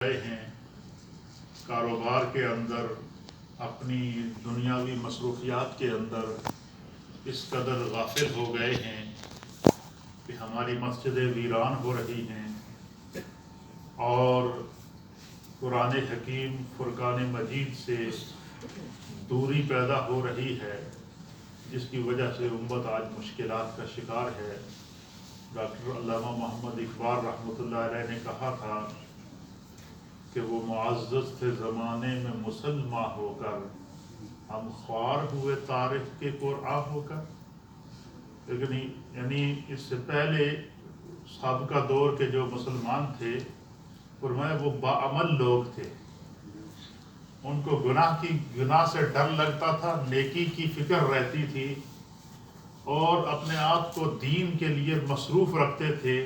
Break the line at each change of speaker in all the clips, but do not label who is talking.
گئے ہیں کاروبار کے اندر، اپنی دنیاوی مصروفیات کے اندر اس قدر غافل ہو گئے ہیں کہ ہماری مسجدیں ویران ہو رہی ہیں اور قرآن حکیم فرقان مجید سے دوری پیدا ہو رہی ہے، جس کی وجہ سے امت آج مشکلات کا شکار ہے۔ ڈاکٹر علامہ محمد اقبال رحمۃ اللہ علیہ نے کہا تھا کہ وہ معزز تھے زمانے میں مسلمان ہو کر، ہم خوار ہوئے تاریخ کے قرآن ہو کر۔ لیکن یعنی اس سے پہلے سابقہ دور کے جو مسلمان تھے، فرمایا وہ باعمل لوگ تھے، ان کو گناہ سے ڈر لگتا تھا، نیکی کی فکر رہتی تھی اور اپنے آپ کو دین کے لیے مصروف رکھتے تھے۔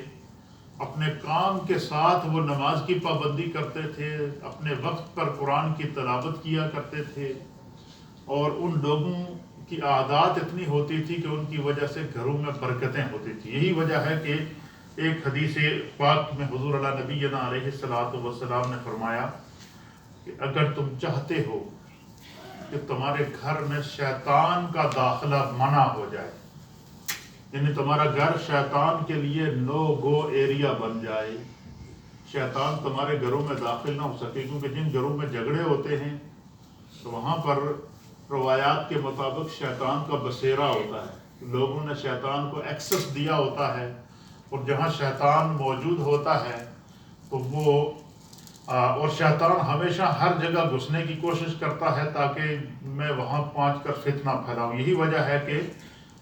اپنے کام کے ساتھ وہ نماز کی پابندی کرتے تھے، اپنے وقت پر قرآن کی تلاوت کیا کرتے تھے، اور ان لوگوں کی عادات اتنی ہوتی تھی کہ ان کی وجہ سے گھروں میں برکتیں ہوتی تھی۔ یہی وجہ ہے کہ ایک حدیث پاک میں حضور علیہ نبینا علیہ الصلوۃ والسلام نے فرمایا کہ اگر تم چاہتے ہو کہ تمہارے گھر میں شیطان کا داخلہ منع ہو جائے، یعنی تمہارا گھر شیطان کے لیے نو گو ایریا بن جائے، شیطان تمہارے گھروں میں داخل نہ ہو سکے، کیونکہ جن گھروں میں جھگڑے ہوتے ہیں تو وہاں پر روایات کے مطابق شیطان کا بسیرا ہوتا ہے، لوگوں نے شیطان کو ایکسس دیا ہوتا ہے، اور جہاں شیطان موجود ہوتا ہے تو وہ اور شیطان ہمیشہ ہر جگہ گھسنے کی کوشش کرتا ہے تاکہ میں وہاں پہنچ کر فتنہ پھیلاؤں۔ یہی وجہ ہے کہ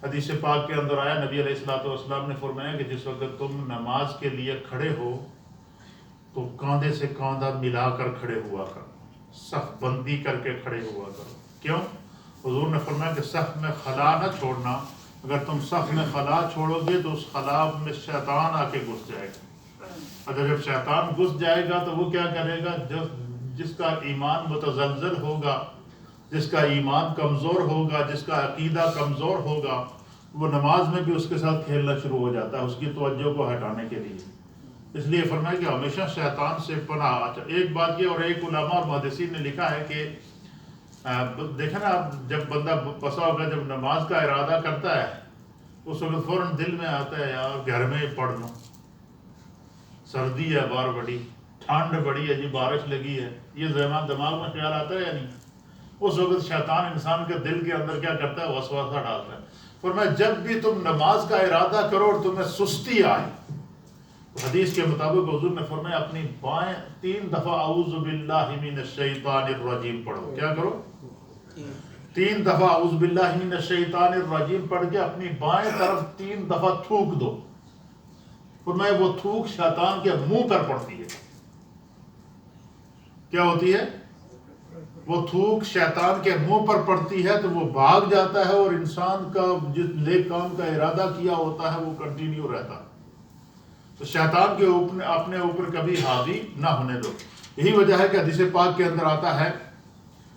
حدیث پاک کے اندر آیا، نبی علیہ الصلوۃ والسلام نے فرمایا کہ جس وقت تم نماز کے لیے کھڑے ہو تو کاندھے سے کاندھا ملا کر کھڑے ہوا کرو، صف بندی کر کے کھڑے ہوا کرو۔ کیوں؟ حضور نے فرمایا کہ صف میں خلا نہ چھوڑنا، اگر تم صف میں خلا چھوڑو گے تو اس خلا میں شیطان آ کے گھس جائے گا، اگر جب شیطان گھس جائے گا تو وہ کیا کرے گا، جس کا ایمان متزلزل ہوگا، جس کا ایمان کمزور ہوگا، جس کا عقیدہ کمزور ہوگا، وہ نماز میں بھی اس کے ساتھ کھیلنا شروع ہو جاتا ہے اس کی توجہ کو ہٹانے کے لیے۔ اس لیے فرمایا کہ ہمیشہ شیطان سے پناہ۔ اچھا، ایک بات یہ، اور ایک علماء اور محدثین نے لکھا ہے کہ دیکھیں نا آپ، جب بندہ بسا ہوگا جب نماز کا ارادہ کرتا ہے اس وقت فوراً دل میں آتا ہے یار گھر میں پڑھ لوں، سردی ہے باہر بڑی، ٹھنڈ بڑی ہے جی، بارش لگی ہے، یہ دماغ میں خیال آتا ہے یا نہیں؟ اس وقت شیطان انسان کے دل کے اندر کیا کرتا ہے، وسوسہ ڈالتا ہے۔ فرمایا جب بھی تم نماز کا ارادہ کرو اور تمہیں سستی آئے، حدیث کے مطابق حضور نے فرمایا اپنی بائیں 3 دفعہ اعوذ باللہ من الشیطان الرجیم پڑھو۔ کیا کرو؟ 3 دفعہ اعوذ باللہ من الشیطان الرجیم پڑھ کے اپنی بائیں طرف 3 دفعہ تھوک دو۔ فرمایا وہ تھوک شیطان کے منہ پر پڑتی ہے۔ کیا ہوتی ہے؟ وہ تھوک شیطان کے منہ پر پڑتی ہے تو وہ بھاگ جاتا ہے، اور انسان کا جس نیک کام کا ارادہ کیا ہوتا ہے وہ کنٹینیو رہتا ہے۔ تو شیطان کے اپنے اوپر کبھی حاوی نہ ہونے دو۔ یہی وجہ ہے کہ حدیث پاک کے اندر آتا ہے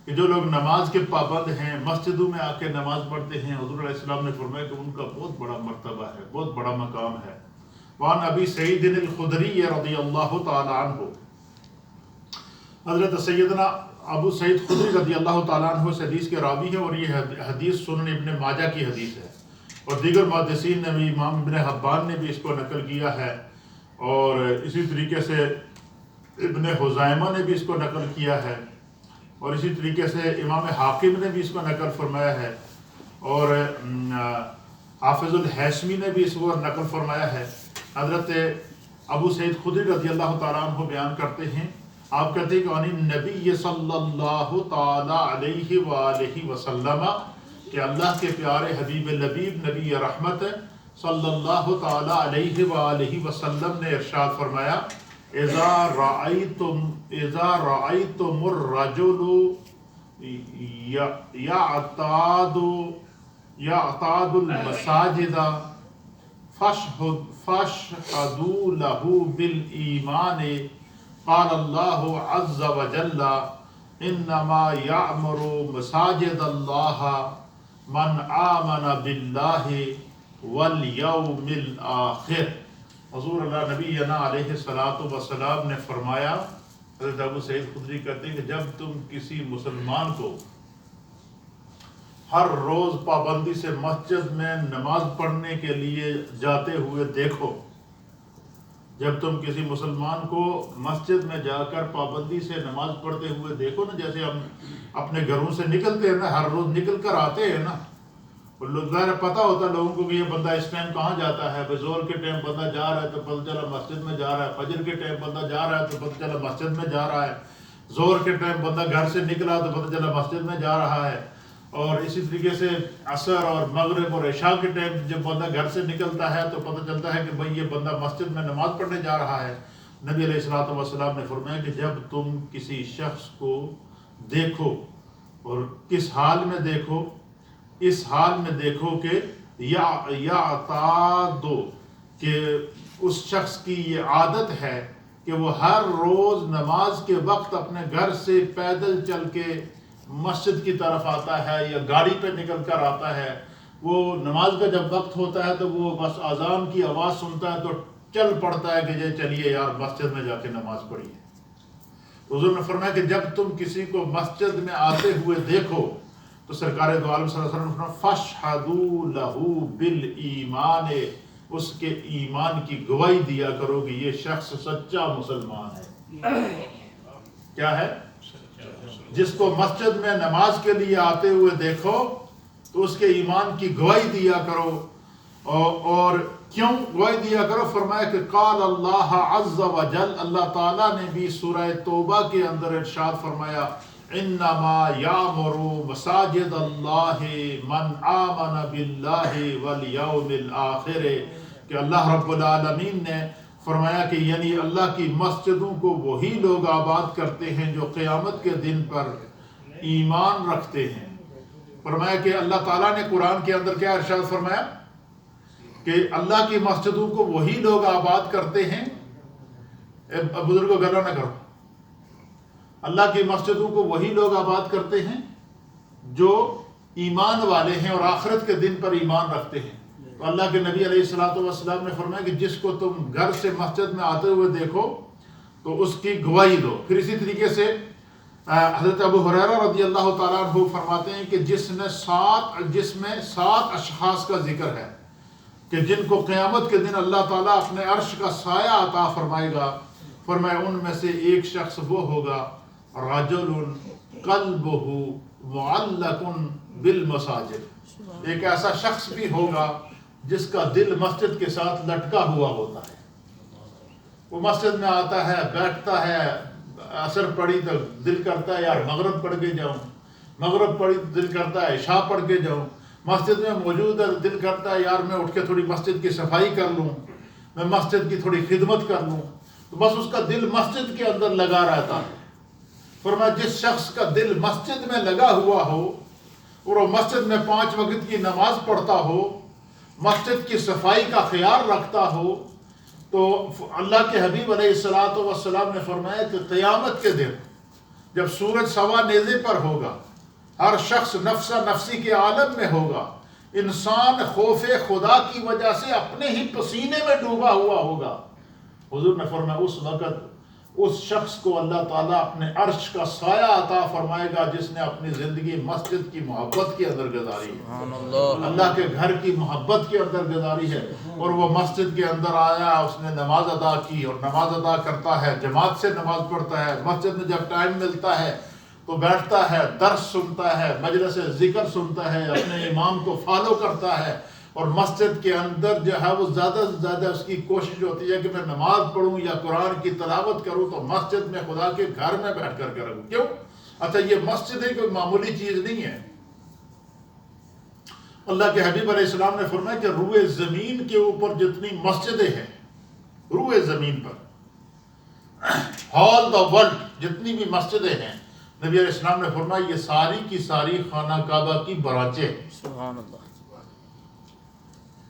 کہ جو لوگ نماز کے پابند ہیں، مسجدوں میں آ کے نماز پڑھتے ہیں، حضور علیہ السلام نے فرمایا کہ ان کا بہت بڑا مرتبہ ہے، بہت بڑا مقام ہے۔ وعن ابی سعید الخدری رضی اللہ تعالی عنہ، حضرت سیدنا ابو سعید خدری رضی اللہ تعالیٰ عنہ اس حدیث کے راوی ہیں، اور یہ حدیث سنن ابن ماجہ کی حدیث ہے، اور دیگر محدثین نے بھی، امام ابن حبان نے بھی اس کو نقل کیا ہے، اور اسی طریقے سے ابن خزیمہ نے بھی اس کو نقل کیا ہے، اور اسی طریقے سے امام حاکم نے بھی اس کو نقل فرمایا ہے، اور حافظ الحیثمی نے بھی اس کو نقل فرمایا ہے۔ حضرت ابو سعید خدری رضی اللہ تعالیٰ عنہ بیان کرتے ہیں، آپ کہتے ہیں کہ عن النبی صلی اللہ تعالی علیہ وآلہ وسلم، کہ اللہ کے پیارے حبیب لبیب نبی رحمت صلی اللہ تعالی علیہ وآلہ وسلم نے ارشاد فرمایا، اذا رأیتم الرجل یعتاد المساجد فاشهدوا له بالایمان، قال اللہ عز وجل انما یعمر مساجد اللہ من آمن باللہ والیوم الآخر۔ حضور اللہ نبینا علیہ الصلوۃ والسلام نے فرمایا حضرت ابو سعید خدری کہتے ہیں کہ جب تم کسی مسلمان کو ہر روز پابندی سے مسجد میں نماز پڑھنے کے لیے جاتے ہوئے دیکھو، جب تم کسی مسلمان کو مسجد میں جا کر پابندی سے نماز پڑھتے ہوئے دیکھو نا، جیسے ہم اپنے گھروں سے نکلتے ہیں نا، ہر روز نکل کر آتے ہیں نا، ظاہر پتہ ہوتا ہے لوگوں کو کہ یہ بندہ اس ٹائم کہاں جاتا ہے، زور کے ٹائم بندہ جا رہا ہے تو پتہ چلا مسجد میں جا رہا ہے، فجر کے ٹائم بندہ جا رہا ہے تو پتہ چلا مسجد میں جا رہا ہے، زور کے ٹائم بندہ گھر سے نکلا تو پتہ چلا مسجد میں جا رہا ہے، اور اسی طریقے سے عصر اور مغرب اور عشاء کے ٹائم جب بندہ گھر سے نکلتا ہے تو پتہ چلتا ہے کہ بھئی یہ بندہ مسجد میں نماز پڑھنے جا رہا ہے۔ نبی علیہ الصلوۃ والسلام نے فرمایا کہ جب تم کسی شخص کو دیکھو، اور کس حال میں دیکھو، اس حال میں دیکھو کہ یعتادو، کہ اس شخص کی یہ عادت ہے کہ وہ ہر روز نماز کے وقت اپنے گھر سے پیدل چل کے مسجد کی طرف آتا ہے یا گاڑی پہ نکل کر آتا ہے، وہ نماز کا جب وقت ہوتا ہے تو وہ بس اذان کی آواز سنتا ہے تو چل پڑتا ہے کہ یہ چلیے یار مسجد میں جا کے نماز پڑھیے۔ حضور نے فرمایا کہ جب تم کسی کو مسجد میں آتے ہوئے دیکھو تو سرکار دو عالم صلی اللہ علیہ وسلم نے فرمایا فَاشْهَدُوا لَهُ بِالْإِيمَانِ، اس کے ایمان کی گواہی دیا کرو کہ یہ شخص سچا مسلمان ہے۔ کیا ہے؟ جس کو مسجد میں نماز کے لیے آتے ہوئے دیکھو تو اس کے ایمان کی گواہی دیا کرو، اور کیوں گواہی دیا کرو؟ فرمایا کہ قال اللہ عز وجل، اللہ تعالیٰ نے بھی سورہ توبہ کے اندر ارشاد فرمایا انما یامر مساجد اللہ من آمن باللہ والیوم الآخر، کہ اللہ رب العالمین نے فرمایا کہ یعنی اللہ کی مسجدوں کو وہی لوگ آباد کرتے ہیں جو قیامت کے دن پر ایمان رکھتے ہیں۔ فرمایا کہ اللہ تعالیٰ نے قرآن کے اندر کیا ارشاد فرمایا کہ اللہ کی مسجدوں کو وہی لوگ آباد کرتے ہیں، بزرگوں گلا نہ کرو، اللہ کی مسجدوں کو وہی لوگ آباد کرتے ہیں جو ایمان والے ہیں اور آخرت کے دن پر ایمان رکھتے ہیں۔ تو اللہ کے نبی علیہ الصلوۃ والسلام نے فرمایا کہ جس کو تم گھر سے مسجد میں آتے ہوئے دیکھو تو اس کی گواہی دو۔ پھر اسی طریقے سے حضرت ابو ہریرہ رضی اللہ تعالیٰ عنہ فرماتے ہیں کہ جس میں 7 اشخاص کا ذکر ہے کہ جن کو قیامت کے دن اللہ تعالیٰ اپنے عرش کا سایہ عطا فرمائے گا، فرمایا ان میں سے ایک شخص وہ ہوگا رجل قلبہ معلق بالمساجد، ایک ایسا شخص بھی ہوگا جس کا دل مسجد کے ساتھ لٹکا ہوا ہوتا ہے۔ وہ مسجد میں آتا ہے، بیٹھتا ہے، عصر پڑھی تو دل کرتا ہے یار مغرب پڑھ کے جاؤں، مغرب پڑھی تو دل کرتا ہے عشاء پڑھ کے جاؤں، مسجد میں موجود ہے دل کرتا ہے یار میں اٹھ کے تھوڑی مسجد کی صفائی کر لوں، میں مسجد کی تھوڑی خدمت کر لوں، تو بس اس کا دل مسجد کے اندر لگا رہتا ہے۔ فرمایا جس شخص کا دل مسجد میں لگا ہوا ہو اور وہ مسجد میں 5 وقت کی نماز پڑھتا ہو، مسجد کی صفائی کا خیال رکھتا ہو، تو اللہ کے حبیب علیہ الصلوۃ والسلام نے فرمایا کہ قیامت کے دن جب سورج سوا نیزے پر ہوگا، ہر شخص نفسا نفسی کے عالم میں ہوگا، انسان خوف خدا کی وجہ سے اپنے ہی پسینے میں ڈوبا ہوا ہوگا، حضور نے فرمایا اس وقت اس شخص کو اللہ تعالیٰ اپنے عرش کا سایہ عطا فرمائے گا جس نے اپنی زندگی مسجد کی محبت کے اندر گزاری ہے، اللہ کے گھر کی محبت کے اندر گزاری ہے، اور وہ مسجد کے اندر آیا، اس نے نماز ادا کی اور نماز ادا کرتا ہے، جماعت سے نماز پڑھتا ہے، مسجد میں جب ٹائم ملتا ہے تو بیٹھتا ہے، درس سنتا ہے، مجلس ذکر سنتا ہے، اپنے امام کو فالو کرتا ہے، اور مسجد کے اندر جو ہے وہ زیادہ سے زیادہ اس کی کوشش ہوتی ہے کہ میں نماز پڑھوں یا قرآن کی تلاوت کروں تو مسجد میں خدا کے گھر میں بیٹھ کر کروں۔ کیوں؟ اچھا یہ مسجدیں کوئی معمولی چیز نہیں ہے۔ اللہ کے حبیب علیہ السلام نے فرمایا کہ روئے زمین کے اوپر جتنی مسجدیں ہیں، روئے زمین پر آل دا ورلڈ جتنی بھی مسجدیں ہیں، نبی علیہ السلام نے فرمایا یہ ساری کی ساری خانہ کعبہ کی برانچیں ہیں۔ سبحان اللہ،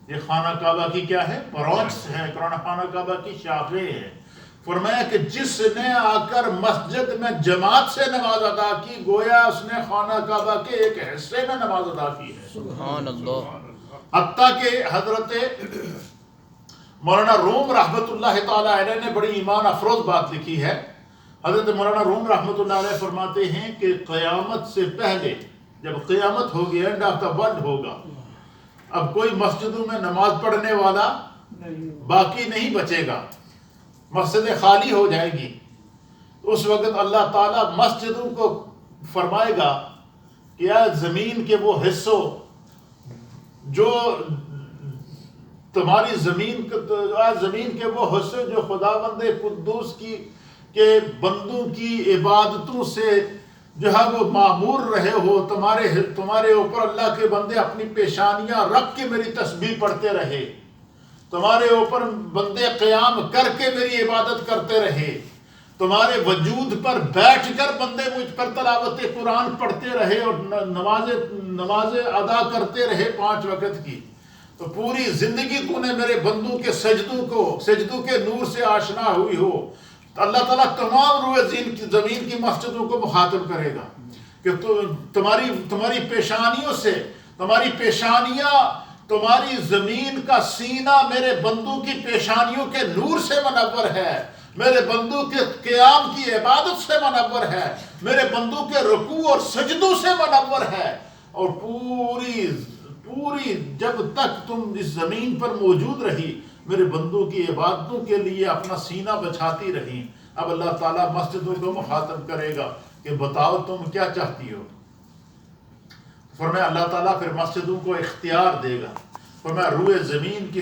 یہ خانہ کعبہ کی کیا ہے؟ برانچ ہے، خانہ کعبہ کی شاخیں ہیں۔ فرمایا کہ جس نے آ کر مسجد میں جماعت سے نماز ادا کی گویا اس نے خانہ کعبہ کے ایک حصے میں نماز ادا کی ہے۔ سبحان اللہ، حتیٰ کہ حضرت مولانا روم رحمۃ اللہ تعالی علیہ نے بڑی ایمان افروز بات لکھی ہے۔ حضرت مولانا روم رحمۃ اللہ علیہ فرماتے ہیں کہ قیامت سے پہلے جب قیامت ہوگی، اینڈ آف دا ورلڈ ہوگا، اب کوئی مسجدوں میں نماز پڑھنے والا باقی نہیں بچے گا، مسجدیں خالی ہو جائیں گی. اس وقت اللہ تعالیٰ مسجدوں کو فرمائے گا کہ اے زمین کے وہ حصوں جو تمہاری زمین کے وہ حصے جو خداوند قدوس کی کے بندوں کی عبادتوں سے جو ہے وہ معمور رہے ہو، تمہارے اوپر اللہ کے بندے اپنی پیشانیاں رکھ کے میری تسبیح پڑھتے رہے، تمہارے اوپر بندے قیام کر کے میری عبادت کرتے رہے، تمہارے وجود پر بیٹھ کر بندے مجھ پر تلاوت قرآن پڑھتے رہے اور نمازیں ادا کرتے رہے 5 وقت کی، تو پوری زندگی تو نے میرے بندوں کے سجدوں کے نور سے آشنا ہوئی ہو. اللہ تعالیٰ تمام روئے زمین کی مسجدوں کو مخاطب کرے گا کہ تمہاری پیشانیوں سے، تمہاری پیشانیاں، تمہاری زمین کا سینہ میرے بندوں کی پیشانیوں کے نور سے منور ہے، میرے بندوں کے قیام کی عبادت سے منور ہے، میرے بندوں کے رکوع اور سجدوں سے منور ہے. اور پوری جب تک تم اس زمین پر موجود رہی میرے بندوں کی عبادتوں کے لیے اپنا سینہ بچھاتی رہی. اب اللہ تعالیٰ مسجدوں کو مخاطب کرے گا کہ بتاؤ تم کیا چاہتی ہو. فرمایا اللہ تعالیٰ پھر مسجدوں کو اختیار دے گا، فرمایا روئے زمین کی